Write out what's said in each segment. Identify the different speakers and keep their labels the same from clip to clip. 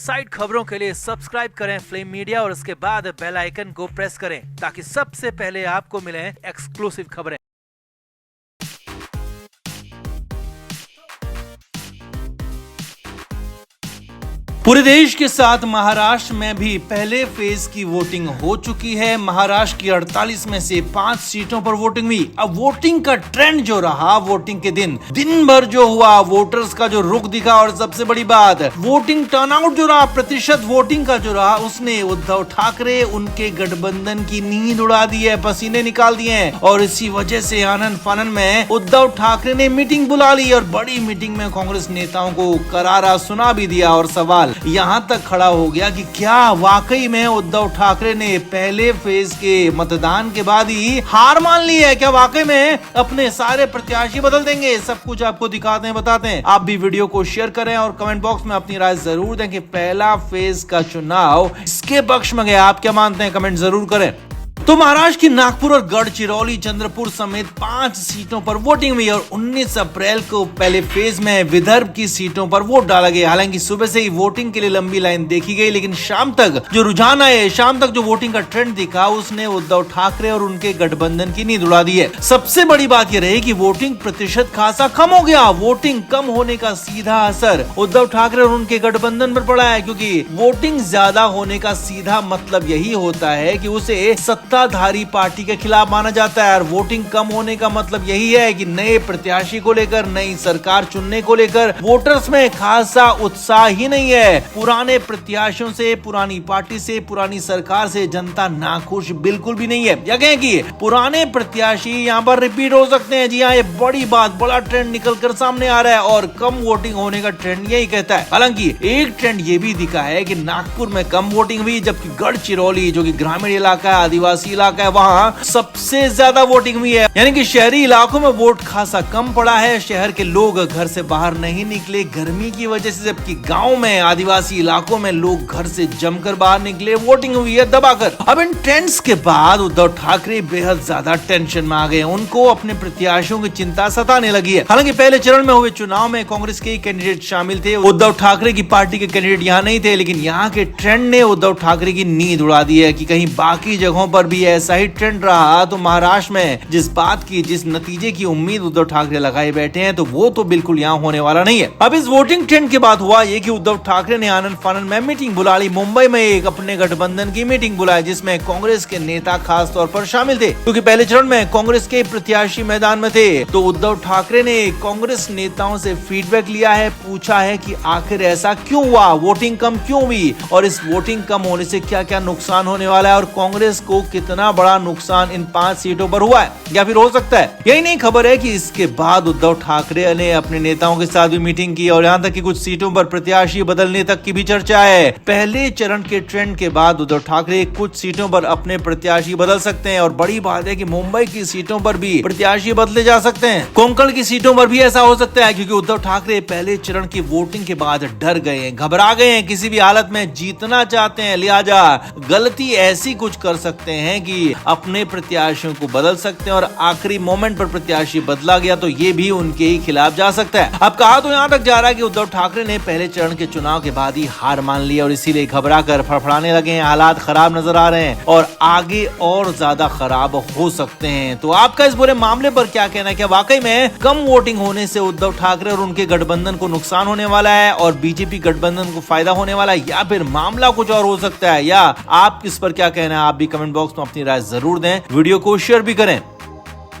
Speaker 1: Side खबरों के लिए सब्सक्राइब करें फ्लेम मीडिया और उसके बाद बेल आइकन को प्रेस करें ताकि सबसे पहले आपको मिले एक्सक्लूसिव खबरें। पूरे देश के साथ महाराष्ट्र में भी पहले फेज की वोटिंग हो चुकी है। महाराष्ट्र की 48 में से 5 सीटों पर वोटिंग हुई। अब वोटिंग का ट्रेंड जो रहा, वोटिंग के दिन भर जो हुआ, वोटर्स का जो रुख दिखा और सबसे बड़ी बात वोटिंग टर्नआउट जो रहा, प्रतिशत वोटिंग का जो रहा, उसने उद्धव ठाकरे उनके गठबंधन की नींद उड़ा दी है, पसीने निकाल दिए हैं। और इसी वजह से आनन फानन में उद्धव ठाकरे ने मीटिंग बुला ली और बड़ी मीटिंग में कांग्रेस नेताओं को करारा सुना भी दिया। और सवाल यहाँ तक खड़ा हो गया कि क्या वाकई में उद्धव ठाकरे ने पहले फेज के मतदान के बाद ही हार मान ली है? क्या वाकई में अपने सारे प्रत्याशी बदल देंगे? सब कुछ आपको दिखाते हैं, बताते हैं। आप भी वीडियो को शेयर करें और कमेंट बॉक्स में अपनी राय जरूर दें कि पहला फेज का चुनाव इसके पक्ष में गया। आप क्या मानते हैं? कमेंट जरूर करें। तो महाराष्ट्र की नागपुर और गढ़चिरौली, चंद्रपुर समेत 5 सीटों पर वोटिंग हुई और 19 अप्रैल को पहले फेज में विदर्भ की सीटों पर वोट डाला गया। हालांकि सुबह से ही वोटिंग के लिए लंबी लाइन देखी गई, लेकिन शाम तक जो रुझान आए, शाम तक जो वोटिंग का ट्रेंड दिखा, उसने उद्धव ठाकरे और उनके गठबंधन की नींद उड़ा दी है। सबसे बड़ी बात यह रही कि वोटिंग प्रतिशत खासा कम हो गया। वोटिंग कम होने का सीधा असर उद्धव ठाकरे और उनके गठबंधन पर पड़ा है, क्योंकि वोटिंग ज्यादा होने का सीधा मतलब यही होता है कि उसे सत्ताधारी पार्टी के खिलाफ माना जाता है। और वोटिंग कम होने का मतलब यही है कि नए प्रत्याशी को लेकर, नई सरकार चुनने को लेकर वोटर्स में खासा उत्साह ही नहीं है। पुराने प्रत्याशियों से, पुरानी पार्टी से, पुरानी सरकार से जनता नाखुश बिल्कुल भी नहीं है। या कहें कि पुराने प्रत्याशी यहाँ पर रिपीट हो सकते हैं। जी हाँ, ये बड़ी बात, बड़ा ट्रेंड निकल कर सामने आ रहा है और कम वोटिंग होने का ट्रेंड यही कहता है। हालांकि एक ट्रेंड ये भी दिखा है कि नागपुर में कम वोटिंग हुई, जबकि गढ़चिरौली जो कि ग्रामीण इलाका है, आदिवासी इलाका है, वहाँ सबसे ज्यादा वोटिंग हुई है। यानी कि शहरी इलाकों में वोट खासा कम पड़ा है। शहर के लोग घर से बाहर नहीं निकले गर्मी की वजह से, जबकि गांव में, आदिवासी इलाकों में लोग घर से जमकर बाहर निकले, वोटिंग हुई है दबाकर। अब इन ट्रेंड्स के बाद उद्धव ठाकरे बेहद ज्यादा टेंशन में आ गए। उनको अपने प्रत्याशियों की चिंता सताने लगी है। हालांकि पहले चरण में हुए चुनाव में कांग्रेस के कैंडिडेट शामिल थे, उद्धव ठाकरे की पार्टी के कैंडिडेट यहाँ नहीं थे, लेकिन यहाँ के ट्रेंड ने उद्धव ठाकरे की नींद उड़ा दी है कि कहीं बाकी जगहों पर भी ऐसा ही ट्रेंड रहा तो महाराष्ट्र में जिस नतीजे की उम्मीद उद्धव ठाकरे लगाए बैठे हैं, तो वो तो बिल्कुल यहाँ होने वाला नहीं है। अब इस वोटिंग ट्रेंड के बाद हुआ ये कि उद्धव ठाकरे ने आनंद फानंद में मीटिंग बुला ली। मुंबई में एक अपने गठबंधन की मीटिंग बुलाई, जिसमें कांग्रेस के नेता खास तौर पर शामिल थे, क्योंकि पहले चरण में कांग्रेस के प्रत्याशी मैदान में थे। तो उद्धव ठाकरे ने कांग्रेस नेताओं से फीडबैक लिया है, पूछा है कि आखिर ऐसा क्यों हुआ, वोटिंग कम क्यों हुई और इस वोटिंग कम होने से क्या क्या नुकसान होने वाला है और कांग्रेस को कितना बड़ा नुकसान इन 5 सीटों पर हुआ है या फिर हो सकता है। यही नहीं खबर है कि इसके बाद उद्धव ठाकरे ने अपने नेताओं के साथ भी मीटिंग की और यहाँ तक कि कुछ सीटों पर प्रत्याशी बदलने तक की भी चर्चा है। पहले चरण के ट्रेंड के बाद उद्धव ठाकरे कुछ सीटों पर अपने प्रत्याशी बदल सकते हैं और बड़ी बात है कि मुंबई की सीटों पर भी प्रत्याशी बदले जा सकते हैं। कोंकण की सीटों पर भी ऐसा हो सकता है, क्योंकि उद्धव ठाकरे पहले चरण की वोटिंग के बाद डर गए हैं, घबरा गए हैं, किसी भी हालत में जीतना चाहते हैं, लिहाजा गलती ऐसी कुछ कर सकते हैं कि अपने प्रत्याशियों को बदल सकते हैं और आखिरी मोमेंट पर प्रत्याशी बदला गया तो ये भी उनके ही खिलाफ जा सकता है। अब कहा तो यहाँ तक जा रहा है कि उद्धव ठाकरे ने पहले चरण के चुनाव के बाद ही हार मान ली और इसीलिए घबरा कर फड़फड़ाने लगे हैं। हालात खराब नजर आ रहे हैं और आगे और ज्यादा खराब हो सकते हैं। तो आपका इस पूरे मामले पर क्या कहना है? क्या वाकई में कम वोटिंग होने से उद्धव ठाकरे और उनके गठबंधन को नुकसान होने वाला है और बीजेपी गठबंधन को फायदा होने वाला है, या फिर मामला कुछ और हो सकता है? या आप इस पर क्या कहना है? आप भी कमेंट बॉक्स में अपनी राय जरूर दें, वीडियो को शेयर भी करें।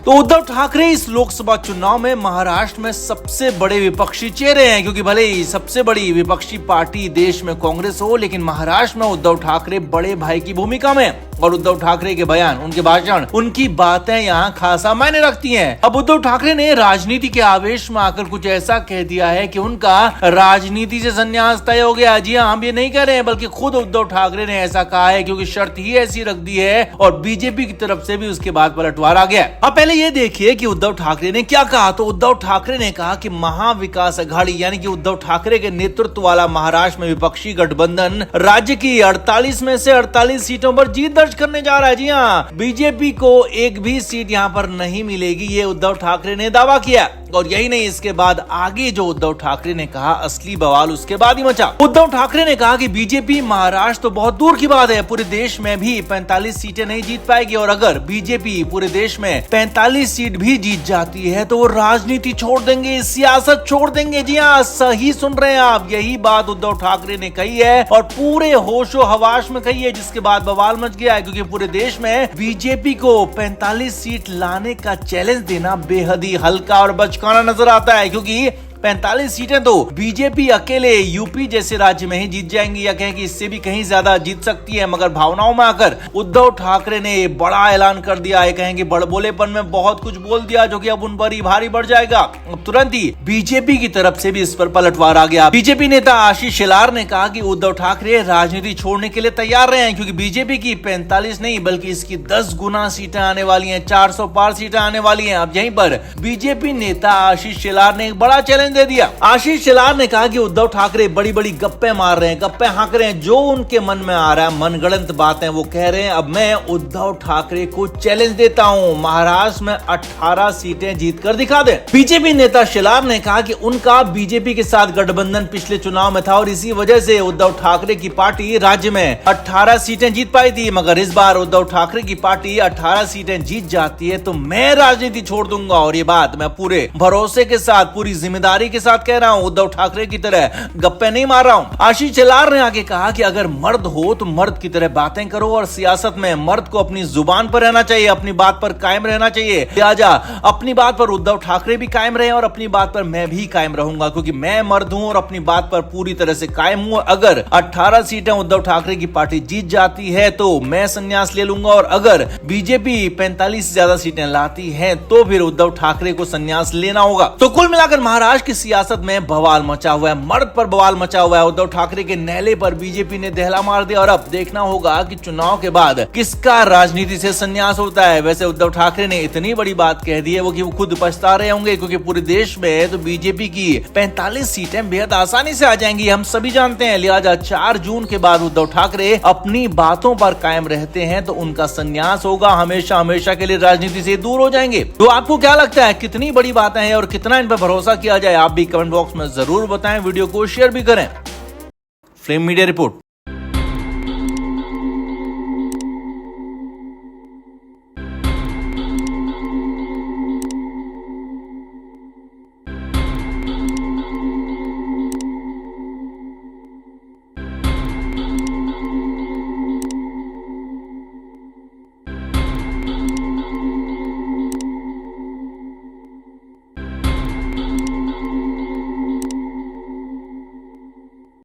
Speaker 1: तो उद्धव ठाकरे इस लोकसभा चुनाव में महाराष्ट्र में सबसे बड़े विपक्षी चेहरे हैं, क्योंकि भले ही सबसे बड़ी विपक्षी पार्टी देश में कांग्रेस हो, लेकिन महाराष्ट्र में उद्धव ठाकरे बड़े भाई की भूमिका में और उद्धव ठाकरे के बयान, उनके भाषण, उनकी बातें यहाँ खासा मायने रखती हैं। अब उद्धव ठाकरे ने राजनीति के आवेश में आकर कुछ ऐसा कह दिया है कि उनका राजनीति से संन्यास तय हो गया। जी हाँ, हम ये नहीं कह रहे हैं, बल्कि खुद उद्धव ठाकरे ने ऐसा कहा है, क्योंकि शर्त ही ऐसी रख दी है और बीजेपी की तरफ से भी उसके बाद पलटवार आ गया। अब पहले ये देखिए कि उद्धव ठाकरे ने क्या कहा। तो उद्धव ठाकरे ने कहा कि महाविकास अघाड़ी यानी कि उद्धव ठाकरे के नेतृत्व वाला महाराष्ट्र में विपक्षी गठबंधन राज्य की 48 में से 48 सीटों पर जीत दर्ज दर्ज करने जा रहा है। जी हाँ, बीजेपी को एक भी सीट यहाँ पर नहीं मिलेगी, ये उद्धव ठाकरे ने दावा किया। और यही नहीं, इसके बाद आगे जो उद्धव ठाकरे ने कहा, असली बवाल उसके बाद ही मचा। उद्धव ठाकरे ने कहा कि बीजेपी महाराष्ट्र तो बहुत दूर की बात है, पूरे देश में भी 45 सीटें नहीं जीत पाएगी, और अगर बीजेपी पूरे देश में 45 सीट भी जीत जाती है तो वो राजनीति छोड़ देंगे, सियासत छोड़ देंगे। जी हाँ, सही सुन रहे हैं आप, यही बात उद्धव ठाकरे ने कही है और पूरे होशो हवास में कही है, जिसके बाद बवाल मच गया है। क्योंकि पूरे देश में बीजेपी को 45 सीट लाने का चैलेंज देना बेहद ही हल्का और बचकाना नजर आता है, क्योंकि 45 सीटें तो बीजेपी अकेले यूपी जैसे राज्य में ही जीत जाएंगी, या कहें कि इससे भी कहीं ज्यादा जीत सकती है। मगर भावनाओं में आकर उद्धव ठाकरे ने बड़ा ऐलान कर दिया है, कहेंगे बड़बोलेपन में बहुत कुछ बोल दिया, जो कि अब उन पर ही भारी बढ़ जाएगा। अब तुरंत ही बीजेपी की तरफ से भी इस पर पलटवार आ गया। बीजेपी नेता आशीष शेलार ने कहा कि उद्धव ठाकरे राजनीति छोड़ने के लिए तैयार रहे हैं, क्योंकि बीजेपी की 45 नहीं बल्कि इसकी 10 गुना सीटें आने वाली है, 400 पार सीटें आने वाली है। अब यहीं पर बीजेपी नेता आशीष शेलार ने एक बड़ा चैलेंज दे दिया। आशीष शेलार ने कहा कि उद्धव ठाकरे बड़ी बड़ी गप्पे मार रहे हैं, गप्पे हाँक रहे हैं, जो उनके मन में आ रहा है, मनगढ़ंत बातें वो कह रहे हैं। अब मैं उद्धव ठाकरे को चैलेंज देता हूं, महाराष्ट्र में 18 सीटें जीतकर दिखा दें। बीजेपी नेता शेलार ने कहा कि उनका बीजेपी के साथ गठबंधन पिछले चुनाव में था और इसी वजह से उद्धव ठाकरे की पार्टी राज्य में 18 सीटें जीत पाई थी। मगर इस बार उद्धव ठाकरे की पार्टी 18 सीटें जीत जाती है तो मैं राजनीति छोड़ दूंगा, और ये बात मैं पूरे भरोसे के साथ, पूरी जिम्मेदारी के साथ कह रहा हूं, उद्धव ठाकरे की तरह गप्पे नहीं मार रहा हूं। आशीष शेलार ने आगे कहा कि अगर मर्द हो तो मर्द की तरह बातें करो, और सियासत में मर्द को अपनी जुबान पर रहना चाहिए, अपनी बात पर कायम रहना चाहिए। लिहाजा अपनी बात पर उद्धव ठाकरे भी कायम रहे और अपनी बात पर मैं भी कायम रहूंगा, क्योंकि मैं मर्द हूं और अपनी बात पर पूरी तरह से कायम हूं। अगर 18 सीटें उद्धव ठाकरे की पार्टी जीत जाती है तो मैं संन्यास ले लूंगा, और अगर बीजेपी 45 से ज्यादा सीटें लाती है तो फिर उद्धव ठाकरे को संन्यास लेना होगा। तो कुल मिलाकर महाराष्ट्र की सियासत में बवाल मचा हुआ है, मर्द पर बवाल मचा हुआ है। उद्धव ठाकरे के नहले पर बीजेपी ने दहला मार दिया, और अब देखना होगा कि चुनाव के बाद किसका राजनीति से संन्यास होता है। वैसे उद्धव ठाकरे ने इतनी बड़ी बात कह दी है वो कि वो खुद पछता रहे होंगे, क्योंकि पूरे देश में तो बीजेपी की 45 सीटें बेहद आसानी से आ जाएंगी, हम सभी जानते हैं। लिहाजा 4 जून के बाद उद्धव ठाकरे अपनी बातों पर कायम रहते हैं तो उनका संन्यास होगा, हमेशा हमेशा के लिए राजनीति से दूर हो जाएंगे। तो आपको क्या लगता है, कितनी बड़ी बातें हैं और कितना इन पर भरोसा किया जाए? आप भी कमेंट बॉक्स में जरूर बताएं, वीडियो को शेयर भी करें। Flame media report.